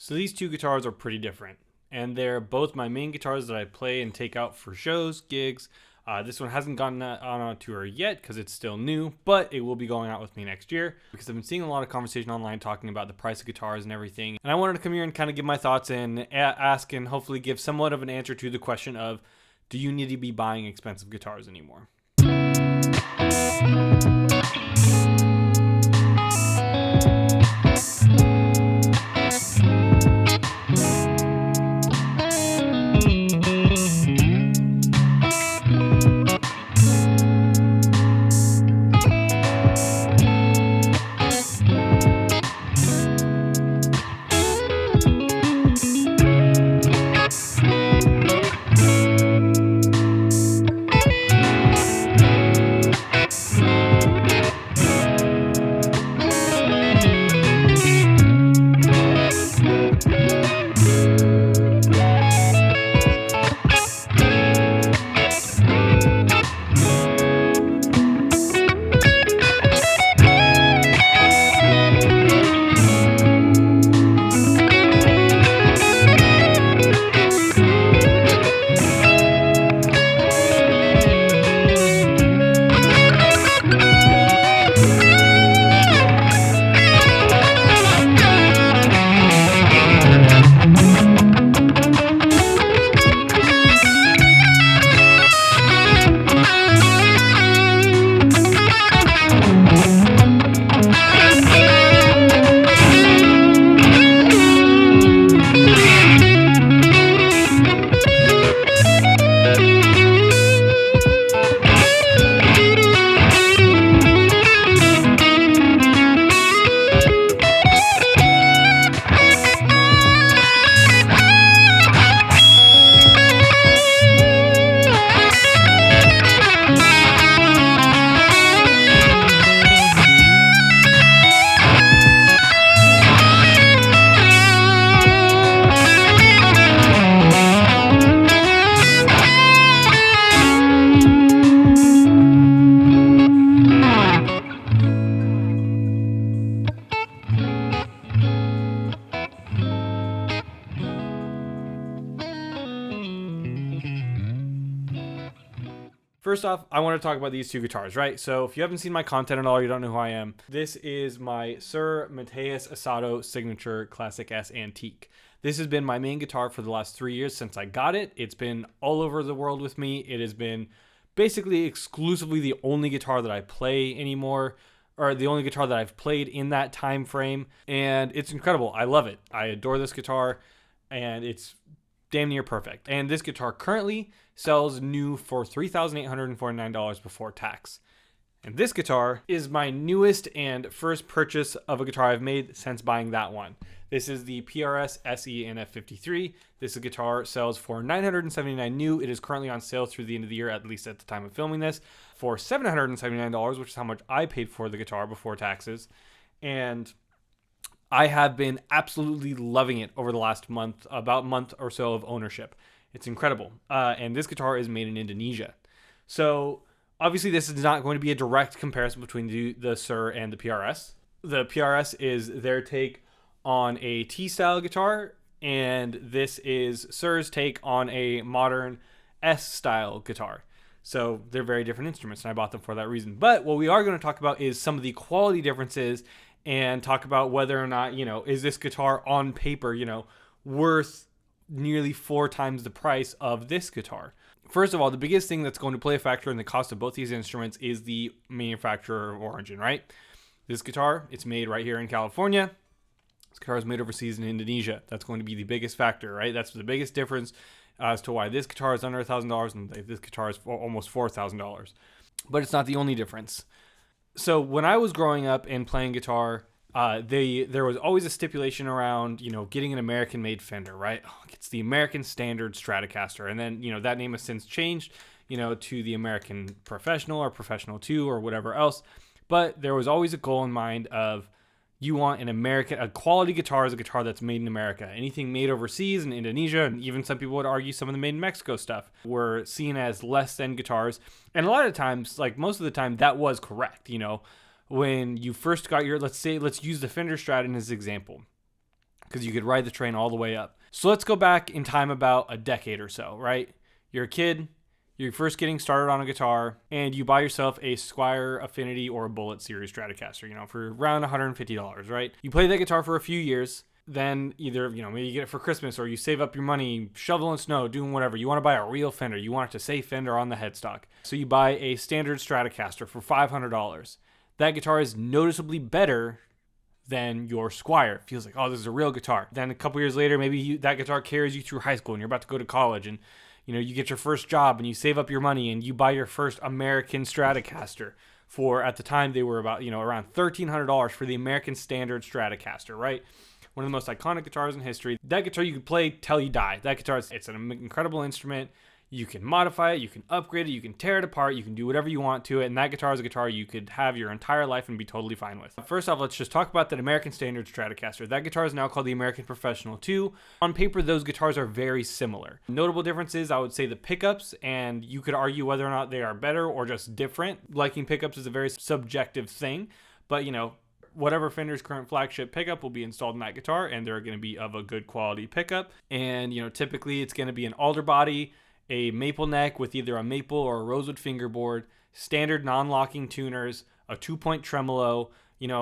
So these two guitars are pretty different, and they're both my main guitars that I play and take out for shows, gigs. This one hasn't gone on a tour yet because it's still new, but it will be going out with me next year because I've been seeing a lot of conversation online talking about the price of guitars and everything. And I wanted to come here and kind of give my thoughts and ask and hopefully give somewhat of an answer to the question of, do you need to be buying expensive guitars anymore? First off, I want to talk about these two guitars, right? So if you haven't seen my content at all, you don't know who I am. This is my Sir Mateus Asado Signature Classic S Antique. This has been my main guitar for the last 3 years since I got it. It's been all over the world with me. It has been basically exclusively the only guitar that I play anymore, or the only guitar that I've played in that time frame. And it's incredible. I love it. I adore this guitar, and it's damn near perfect. And this guitar currently sells new for $3,849 before tax. And this guitar is my newest and first purchase of a guitar I've made since buying that one. This is the PRS SE NF53. This guitar sells for $979 new. It is currently on sale through the end of the year, at least at the time of filming this, for $779, which is how much I paid for the guitar before taxes. And I have been absolutely loving it over the last month, about month or so of ownership. It's incredible. And this guitar is made in Indonesia. So obviously this is not going to be a direct comparison between the Sir and the PRS. The PRS is their take on a T-style guitar, and this is Sir's take on a modern S-style guitar. So they're very different instruments, and I bought them for that reason. But what we are going to talk about is some of the quality differences and talk about whether or not, is this guitar on paper, worth nearly 4 times the price of this guitar. First of all, the biggest thing that's going to play a factor in the cost of both these instruments is the manufacturer of origin, right? This guitar, it's made right here in California. This guitar is made overseas in Indonesia. That's going to be the biggest factor, right? That's the biggest difference as to why this guitar is under $1,000 and this guitar is almost $4,000. But it's not the only difference. So when I was growing up and playing guitar, there was always a stipulation around, getting an American-made Fender, right? It's the American Standard Stratocaster. And then, that name has since changed, to the American Professional or Professional 2 or whatever else. But there was always a goal in mind of, you want a quality guitar is a guitar that's made in America. Anything made overseas in Indonesia, and even some people would argue some of the made in Mexico stuff, were seen as less than guitars. And a lot of times, like most of the time, that was correct. When you first got let's use the Fender Strat as an example. because you could ride the train all the way up. So let's go back in time about a decade or so, right? You're a kid, you're first getting started on a guitar, and you buy yourself a Squier Affinity or a Bullet Series Stratocaster, for around $150, right? You play that guitar for a few years, then either, maybe you get it for Christmas, or you save up your money, shoveling snow, doing whatever. You want to buy a real Fender. You want it to say Fender on the headstock. So you buy a standard Stratocaster for $500. That guitar is noticeably better than your Squier. It feels like, oh, this is a real guitar. Then a couple years later, maybe that guitar carries you through high school and you're about to go to college, and you get your first job and you save up your money and you buy your first American Stratocaster for, at the time they were about, around $1,300 for the American standard Stratocaster, right? One of the most iconic guitars in history. That guitar you could play till you die. That guitar, it's an incredible instrument. You can modify it, you can upgrade it, you can tear it apart, you can do whatever you want to it, and that guitar is a guitar you could have your entire life and be totally fine with. First off, let's just talk about that American Standard Stratocaster. That guitar is now called the American Professional 2. On paper, those guitars are very similar. Notable differences, I would say the pickups, and you could argue whether or not they are better or just different. Liking pickups is a very subjective thing, but whatever Fender's current flagship pickup will be installed in that guitar, and they're going to be of a good quality pickup. And typically it's going to be an alder body, a maple neck with either a maple or a rosewood fingerboard, standard non-locking tuners, a 2-point tremolo,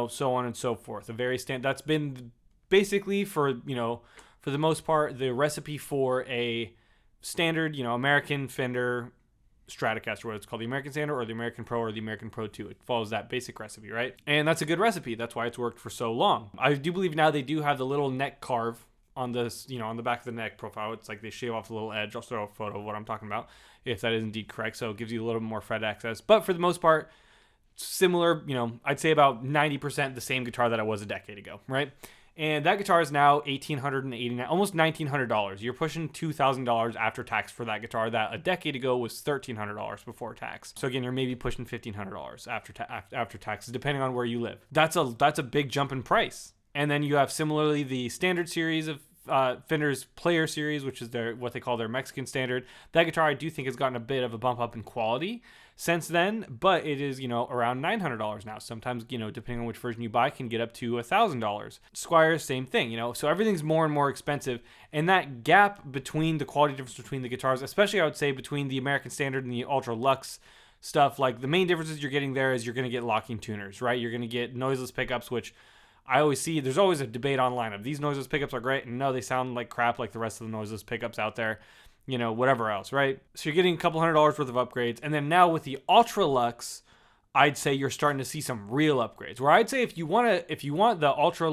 so on and so forth. That's been basically for the most part the recipe for a standard, American Fender Stratocaster, whether it's called the American Standard or the American Pro or the American Pro 2. It follows that basic recipe, right? And that's a good recipe. That's why it's worked for so long. I do believe now they do have the little neck carve on this, on the back of the neck profile. It's like they shave off the little edge. I'll throw a photo of what I'm talking about if that is indeed correct. So it gives you a little bit more fret access. But for the most part, similar, I'd say about 90% the same guitar that I was a decade ago, right? And that guitar is now $1,889, almost $1,900. You're pushing $2,000 after tax for that guitar that a decade ago was $1,300 before tax. So again, you're maybe pushing $1,500 after taxes, depending on where you live. That's a big jump in price. And then you have similarly the standard series of Fender's Player series, which is what they call their Mexican standard. That guitar I do think has gotten a bit of a bump up in quality since then, but it is around $900 now. Sometimes depending on which version you buy, can get up to $1,000. Squier, same thing. So everything's more and more expensive, and that gap between the quality difference between the guitars, especially I would say between the American Standard and the Ultra Luxe stuff, like the main differences you're getting there is you're going to get locking tuners, right? You're going to get noiseless pickups, which I always see, there's always a debate online of these noiseless pickups are great, and no, they sound like crap like the rest of the noiseless pickups out there, whatever else, right? So you're getting a couple $100 worth of upgrades, and then now with the Ultra Luxe, I'd say you're starting to see some real upgrades. Where I'd say if you want the Ultra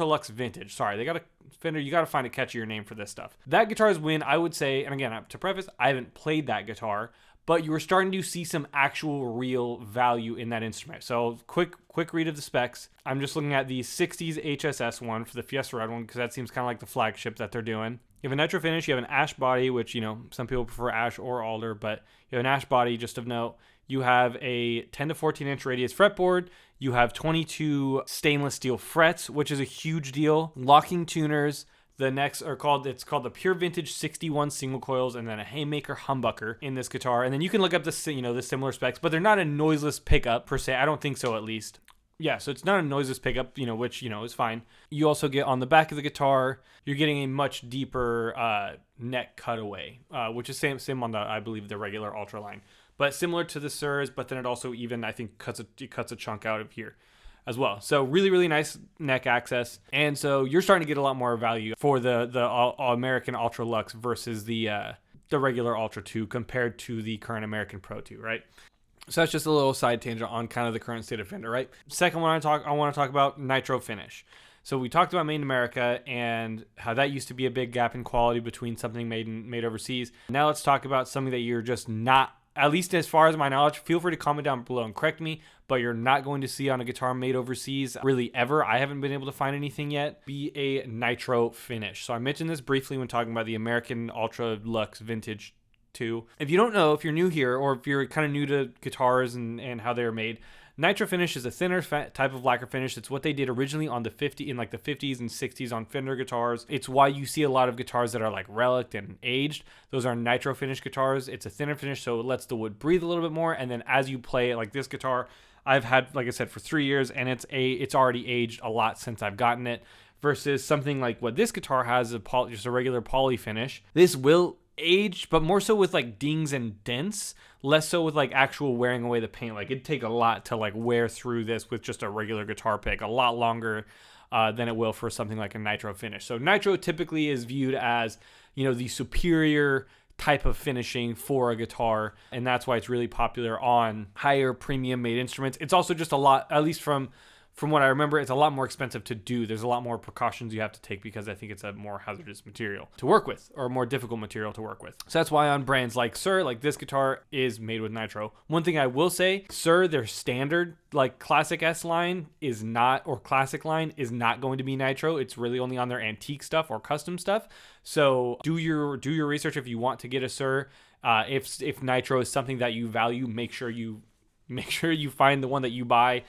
Luxe Vintage, sorry, Fender, you got to find a catchier name for this stuff. That guitar's win, I would say, and again, to preface, I haven't played that guitar, but you were starting to see some actual real value in that instrument. So quick read of the specs. I'm just looking at the 60s HSS one for the Fiesta Red one because that seems kind of like the flagship that they're doing. You have a nitro finish, you have an ash body, which, some people prefer ash or alder, but you have an ash body, just of note. You have a 10 to 14 inch radius fretboard. You have 22 stainless steel frets, which is a huge deal. Locking tuners. The necks are called the Pure Vintage 61 single coils, and then a Haymaker humbucker in this guitar. And then you can look up the similar specs, but they're not a noiseless pickup per se. I don't think so, at least. Yeah, so it's not a noiseless pickup, which, is fine. You also get on the back of the guitar, you're getting a much deeper neck cutaway, which is same on I believe, the regular Ultra line. But similar to the Sirs, but then it also even, I think, cuts a chunk out of here as well. So really, really nice neck access. And so you're starting to get a lot more value for the American Ultra Luxe versus the regular Ultra 2 compared to the current American Pro 2, right? So that's just a little side tangent on kind of the current state of Fender, right? Second one I want to talk about nitro finish. So we talked about made in America and how that used to be a big gap in quality between something made overseas. Now let's talk about something that you're just not, at least as far as my knowledge, feel free to comment down below and correct me, but you're not going to see on a guitar made overseas really ever. I haven't been able to find anything yet. Be a nitro finish. So I mentioned this briefly when talking about the American Ultra Luxe Vintage 2. If you don't know, if you're new here, or if you're kind of new to guitars and how they're made, nitro finish is a thinner type of lacquer finish. It's what they did originally on the 50s and 60s on Fender guitars. It's why you see a lot of guitars that are like relic and aged. Those are nitro finish guitars. It's a thinner finish, so it lets the wood breathe a little bit more. And then as you play it, like this guitar, I've had, like I said, for 3 years, and it's already aged a lot since I've gotten it. versus something like what this guitar has, just a regular poly finish. This will age, but more so with like dings and dents, less so with like actual wearing away the paint. Like it'd take a lot to like wear through this with just a regular guitar pick, a lot longer than it will for something like a nitro finish. So nitro typically is viewed as, the superior type of finishing for a guitar, and that's why it's really popular on higher premium made instruments. It's also just a lot, at least from what I remember, it's a lot more expensive to do. There's a lot more precautions you have to take because I think it's a more hazardous material to work with, or a more difficult material to work with. So that's why on brands like Sir, like this guitar is made with nitro. One thing I will say, Sir, their standard like classic S line is not, or classic line is not going to be nitro. It's really only on their antique stuff or custom stuff. So do your research if you want to get a Sir. If nitro is something that you value, make sure you find the one that you buy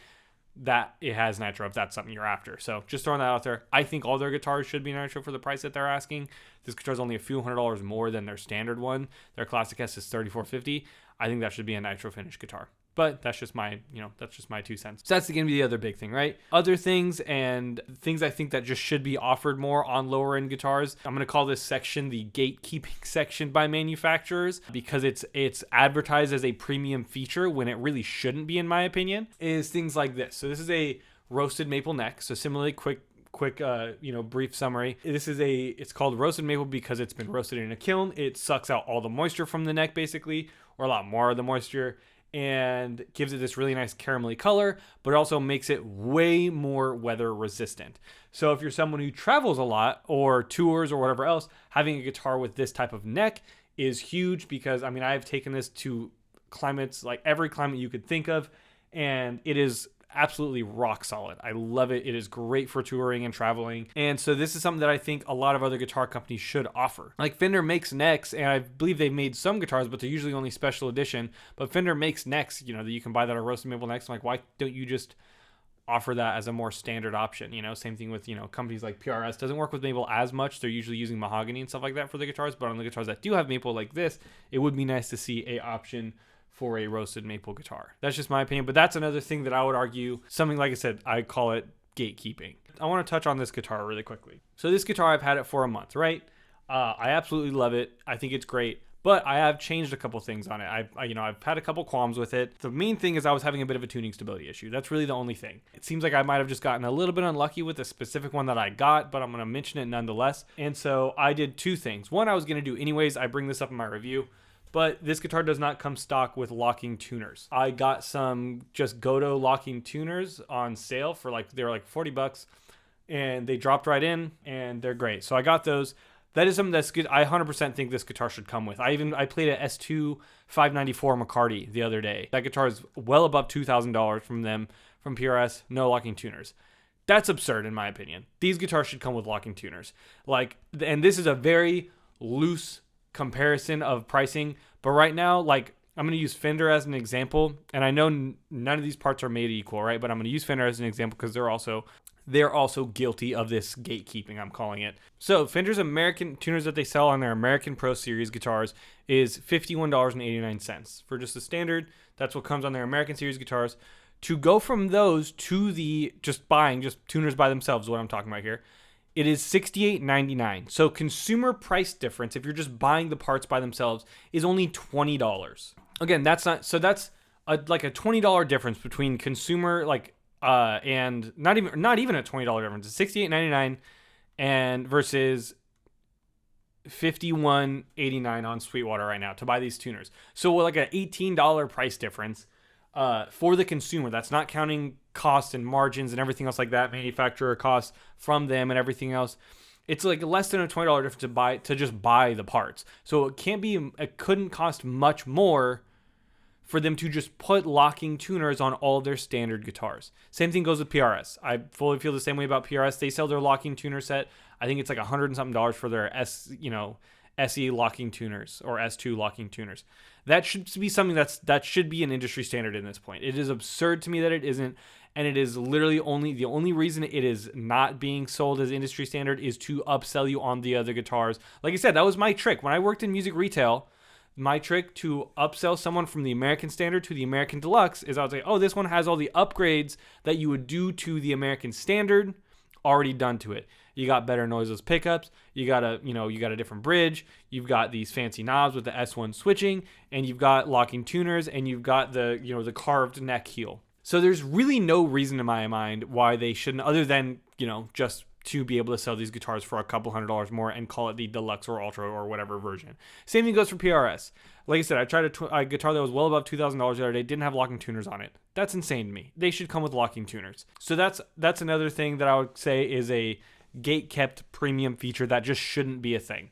that it has nitro if that's something you're after. So just throwing that out there. I think all their guitars should be nitro for the price that they're asking. This guitar is only a few $100s more than their standard one. Their classic S is $34.50. I think that should be a nitro finish guitar. But that's just my 2 cents. So that's going to be the other big thing, right? Other things and things I think that just should be offered more on lower end guitars. I'm going to call this section the gatekeeping section by manufacturers, because it's advertised as a premium feature when it really shouldn't be, in my opinion, is things like this. So this is a roasted maple neck. So similarly, quick brief summary. It's called roasted maple because it's been roasted in a kiln. It sucks out all the moisture from the neck, basically, or a lot more of the moisture, and gives it this really nice caramelly color, but it also makes it way more weather resistant. So if you're someone who travels a lot or tours or whatever else, having a guitar with this type of neck is huge, because I've taken this to climates, like every climate you could think of, and it is absolutely rock solid. I love it. It is great for touring and traveling. And so this is something that I think a lot of other guitar companies should offer. Like Fender makes necks, and I believe they've made some guitars, but they're usually only special edition. But Fender makes necks, that you can buy that are roasted maple necks. I'm like, why don't you just offer that as a more standard option? Same thing with, companies like PRS doesn't work with maple as much. They're usually using mahogany and stuff like that for the guitars. But on the guitars that do have maple like this, it would be nice to see a option for a roasted maple guitar. That's just my opinion, but that's another thing that I would argue, something like I said, I call it gatekeeping. I want to touch on this guitar really quickly. So this guitar, I've had it for a month, right? I absolutely love it. I think it's great, but I have changed a couple things on it. I've had a couple qualms with it. The main thing is I was having a bit of a tuning stability issue. That's really the only thing. It seems like I might have just gotten a little bit unlucky with the specific one that I got, but I'm going to mention it nonetheless. And so I did two things. One, I was going to do anyways. I bring this up in my review. But this guitar does not come stock with locking tuners. I got some just Goto locking tuners on sale for they were like $40, and they dropped right in, and they're great. So I got those. That is something that's good. I 100% think this guitar should come with. I played a S2 594 McCarty the other day. That guitar is well above $2,000 from PRS, no locking tuners. That's absurd in my opinion. These guitars should come with locking tuners. And this is a very loose comparison of pricing, but right now, I'm going to use Fender as an example, and I know none of these parts are made equal, right? But I'm going to use Fender as an example because they're also guilty of this gatekeeping, I'm calling it. So Fender's American tuners that they sell on their American Pro Series guitars is $51.89 for just the standard. That's what comes on their American Series guitars. To go from those to the just tuners by themselves, what I'm talking about here, it is $68.99. So consumer price difference, if you're just buying the parts by themselves, is only $20. Again, that's a $20 difference between consumer and not even a $20 difference. It's $68.99 and versus $51.89 on Sweetwater right now to buy these tuners. So like an $18 price difference for the consumer. That's not counting costs and margins and everything else like that, manufacturer costs from them and everything else. It's like less than a $20 difference to just buy the parts. So it couldn't cost much more for them to just put locking tuners on all their standard guitars. Same thing goes with PRS. I fully feel the same way about PRS. They sell their locking tuner set. I think it's like $100 and something for their SE locking tuners or S2 locking tuners. That should be something that should be an industry standard in this point. It is absurd to me that it isn't, and it is literally the only reason it is not being sold as industry standard is to upsell you on the other guitars. Like I said, that was my trick. When I worked in music retail, my trick to upsell someone from the American Standard to the American Deluxe is I would say, oh, this one has all the upgrades that you would do to the American Standard already done to it. You got better noiseless pickups. You got a different bridge. You've got these fancy knobs with the S1 switching, and you've got locking tuners, and you've got the carved neck heel. So there's really no reason in my mind why they shouldn't, other than, just to be able to sell these guitars for a couple $100 more and call it the deluxe or ultra or whatever version. Same thing goes for PRS. Like I said, I tried a guitar that was well above $2,000 the other day, didn't have locking tuners on it. That's insane to me. They should come with locking tuners. So that's another thing that I would say is a gate-kept premium feature that just shouldn't be a thing.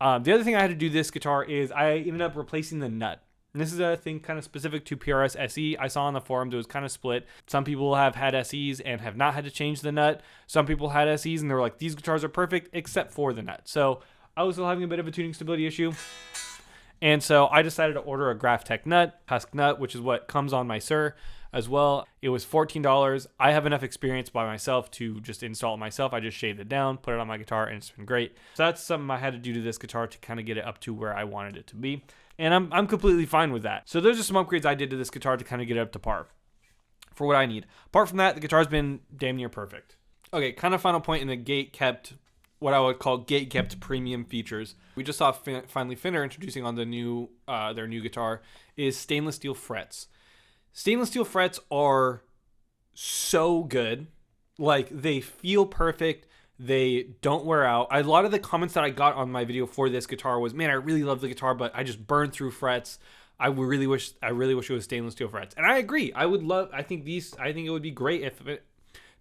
The other thing I had to do this guitar is I ended up replacing the nut. And this is a thing kind of specific to PRS SE. I saw on the forums it was kind of split. Some people have had SEs and have not had to change the nut. Some people had SEs and they were like, these guitars are perfect except for the nut. So I was still having a bit of a tuning stability issue. And so I decided to order a Graphtec nut, Husk nut, which is what comes on my Sur as well. It was $14. I have enough experience by myself to just install it myself. I just shaved it down, put it on my guitar, and it's been great. So that's something I had to do to this guitar to kind of get it up to where I wanted it to be. And I'm completely fine with that. So those are some upgrades I did to this guitar to kind of get it up to par for what I need. Apart from that, the guitar's been damn near perfect. Okay, kind of final point in the gate-kept, what I would call gate-kept premium features. We just saw finally Fender introducing on the new their new guitar is stainless steel frets. Stainless steel frets are so good. Like, they feel perfect. They don't wear out. A lot of the comments that I got on my video for this guitar was, man, I really love the guitar, but I just burned through frets. I really wish it was stainless steel frets. And I agree. I think it would be great if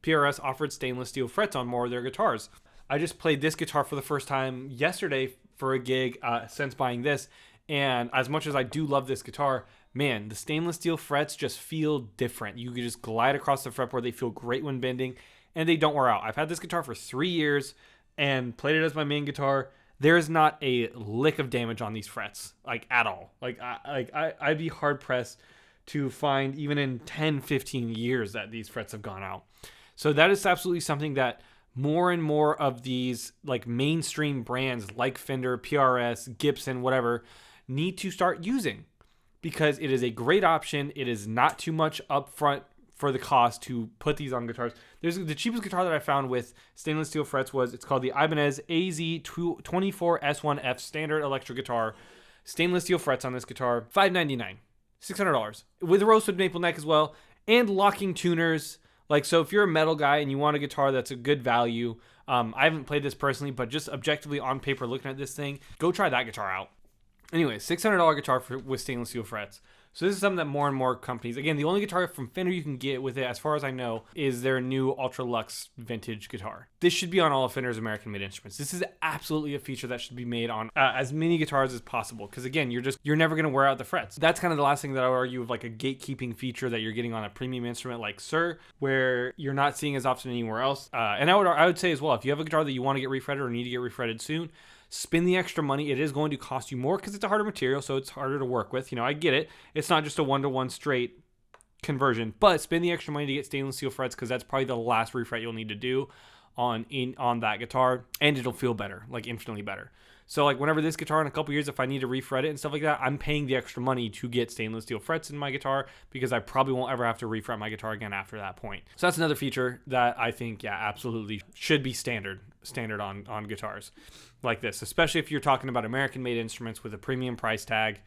PRS offered stainless steel frets on more of their guitars. I just played this guitar for the first time yesterday for a gig since buying this. And as much as I do love this guitar, man, the stainless steel frets just feel different. You can just glide across the fretboard. They feel great when bending. And they don't wear out. I've had this guitar for 3 years and played it as my main guitar. There is not a lick of damage on these frets, like, at all. I'd be hard pressed to find even in 10, 15 years that these frets have gone out. So that is absolutely something that more and more of these like mainstream brands like Fender, PRS, Gibson, whatever, need to start using, because it is a great option. It is not too much upfront for the cost to put these on guitars. There's the cheapest guitar that I found with stainless steel frets it's called the Ibanez AZ24S1F standard electric guitar. Stainless steel frets on this guitar, $599, $600 with a rosewood maple neck as well, and locking tuners. Like, so if you're a metal guy and you want a guitar that's a good value, I haven't played this personally, but just objectively on paper looking at this thing, go try that guitar out. Anyway, $600 guitar with stainless steel frets. So this is something that more and more companies, again, the only guitar from Fender you can get with it, as far as I know, is their new Ultra Luxe vintage guitar. This should be on all of Fender's American-made instruments. This is absolutely a feature that should be made on as many guitars as possible, because again, you're never going to wear out the frets. That's kind of the last thing that I would argue of like a gatekeeping feature that you're getting on a premium instrument like Sur, where you're not seeing as often anywhere else. And I would say as well, if you have a guitar that you want to get refretted or need to get refretted soon, spend the extra money. It is going to cost you more because it's a harder material, so it's harder to work with. I get it. It's not just a one-to-one straight conversion, but spend the extra money to get stainless steel frets, because that's probably the last refret you'll need to do on that guitar, and it'll feel better, like infinitely better. So like whenever this guitar in a couple years, if I need to refret it and stuff like that, I'm paying the extra money to get stainless steel frets in my guitar, because I probably won't ever have to refret my guitar again after that point. So that's another feature that I think, absolutely should be standard on guitars like this, especially if you're talking about American-made instruments with a premium price tag.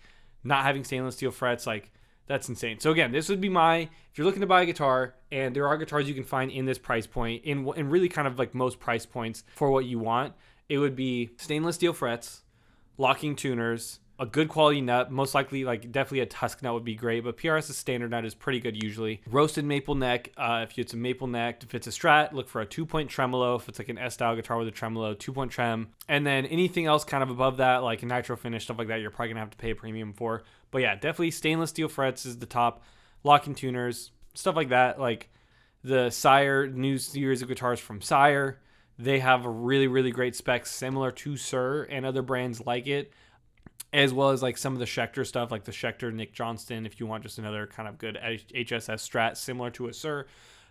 Not having stainless steel frets, like, that's insane. So again, this would be if you're looking to buy a guitar, and there are guitars you can find in this price point, in really kind of like most price points for what you want, it would be stainless steel frets, locking tuners, a good quality nut, most likely like definitely a Tusk nut would be great, but PRS's standard nut is pretty good usually. Roasted maple neck, if it's a maple neck. If it's a Strat, look for a 2-point tremolo. If it's like an S-style guitar with a tremolo, 2-point trem. And then anything else kind of above that, like a nitro finish, stuff like that, you're probably gonna have to pay a premium for. But yeah, definitely stainless steel frets is the top. Locking tuners, stuff like that, like the Sire new series of guitars from Sire. They have a really, really great specs similar to Sur and other brands like it, as well as like some of the Schecter stuff, like the Schecter Nick Johnston. If you want just another kind of good HSS Strat similar to a Sur,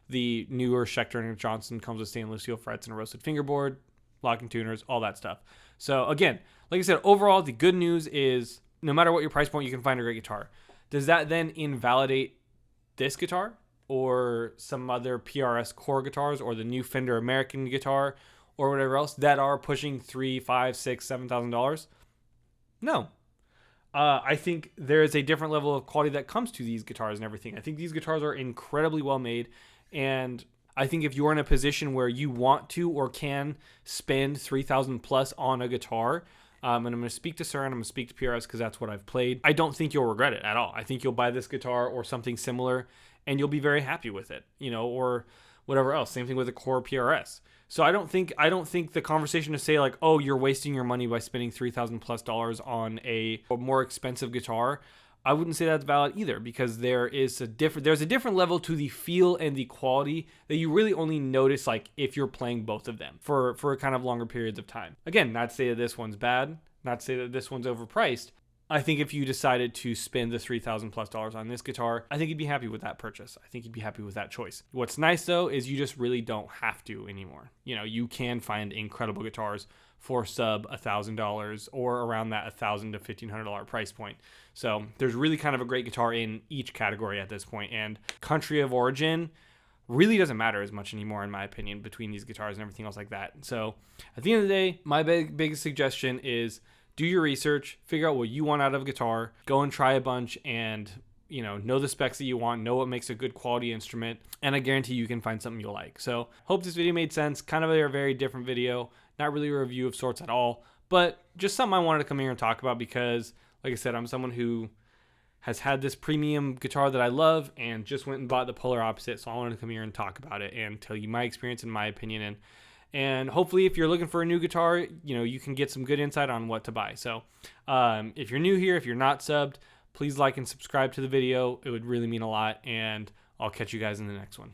the newer Schecter Nick Johnston comes with stainless steel frets and a roasted fingerboard, locking tuners, all that stuff. So again, like I said, overall, the good news is no matter what your price point, you can find a great guitar. Does that then invalidate this guitar or some other PRS core guitars or the new Fender American guitar or whatever else that are pushing $3, $5, $6, $7,000? No. I think there is a different level of quality that comes to these guitars and everything. I think these guitars are incredibly well made, and I think if you're in a position where you want to or can spend $3,000 plus on a guitar, and I'm going to speak to Sir and I'm going to speak to PRS because that's what I've played, I don't think you'll regret it at all. I think you'll buy this guitar or something similar and you'll be very happy with it, or whatever else. Same thing with a Core PRS. So I don't think the conversation to say like, oh, you're wasting your money by spending $3,000 plus on a more expensive guitar, I wouldn't say that's valid either, because there's a different level to the feel and the quality that you really only notice like if you're playing both of them for kind of longer periods of time. Again, not to say that this one's bad, not to say that this one's overpriced. I think if you decided to spend the $3,000 plus on this guitar, I think you'd be happy with that purchase. I think you'd be happy with that choice. What's nice though is you just really don't have to anymore. You can find incredible guitars for sub $1,000 or around that $1,000 to $1,500 price point. So there's really kind of a great guitar in each category at this point, and country of origin really doesn't matter as much anymore, in my opinion, between these guitars and everything else like that. So at the end of the day, my biggest suggestion is do your research, figure out what you want out of a guitar, go and try a bunch, and know the specs that you want, know what makes a good quality instrument, and I guarantee you can find something you'll like. So hope this video made sense. Kind of a very different video, not really a review of sorts at all, but just something I wanted to come here and talk about because, like I said, I'm someone who has had this premium guitar that I love and just went and bought the polar opposite. So I wanted to come here and talk about it and tell you my experience and my opinion. And hopefully if you're looking for a new guitar, you can get some good insight on what to buy. So if you're new here, if you're not subbed, please like and subscribe to the video. It would really mean a lot. And I'll catch you guys in the next one.